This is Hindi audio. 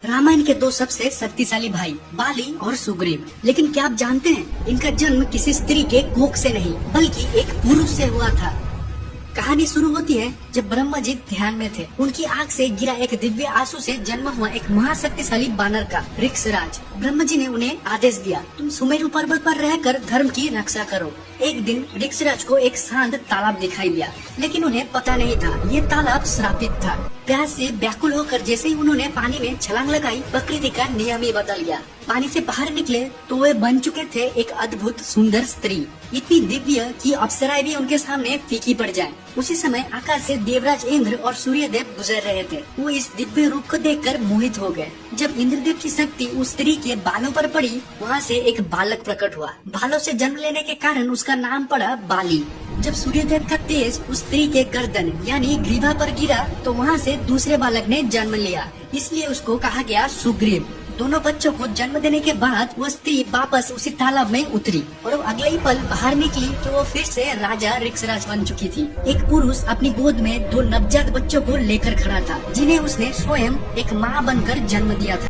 रामायण के दो सबसे शक्तिशाली भाई बाली और सुग्रीव। लेकिन क्या आप जानते हैं, इनका जन्म किसी स्त्री के कोख से नहीं बल्कि एक पुरुष से हुआ था। कहानी शुरू होती है जब ब्रह्मा जी ध्यान में थे। उनकी आंख से गिरा एक दिव्य आंसू से जन्म हुआ एक महाशक्तिशाली बानर का ऋक्षराज। ब्रह्मा जी ने उन्हें आदेश दिया, तुम सुमेरु पर्वत पर रहकर धर्म की रक्षा करो। एक दिन ऋक्षराज को एक शांत तालाब दिखाई दिया, लेकिन उन्हें पता नहीं था ये तालाब श्रापित था। प्यास से व्याकुल होकर जैसे ही उन्होंने पानी में छलांग लगाई, प्रकृति का नियम ही बदल गया। पानी से बाहर निकले तो वे बन चुके थे एक अद्भुत सुंदर स्त्री, इतनी दिव्य कि अप्सराएं भी उनके सामने फीकी पड़ जाएं। उसी समय आकाश से देवराज इंद्र और सूर्यदेव गुजर रहे थे। वो इस दिव्य रूप को देखकर मोहित हो गए। जब इंद्रदेव की शक्ति उस स्त्री के बालों पर पड़ी, वहाँ से एक बालक प्रकट हुआ। बालों से जन्म लेने के कारण उसका नाम पड़ा बाली। जब सूर्यदेव का तेज उस स्त्री के गर्दन यानी ग्रीवा पर गिरा तो वहाँ से दूसरे बालक ने जन्म लिया, इसलिए उसको कहा गया सुग्रीव। दोनों बच्चों को जन्म देने के बाद वो स्त्री वापस उसी तालाब में उतरी और वो अगले ही पल बाहर निकली तो वो फिर से राजा ऋक्षराज बन चुकी थी। एक पुरुष अपनी गोद में दो नवजात बच्चों को लेकर खड़ा था, जिन्हें उसने स्वयं एक माँ बनकर जन्म दिया था।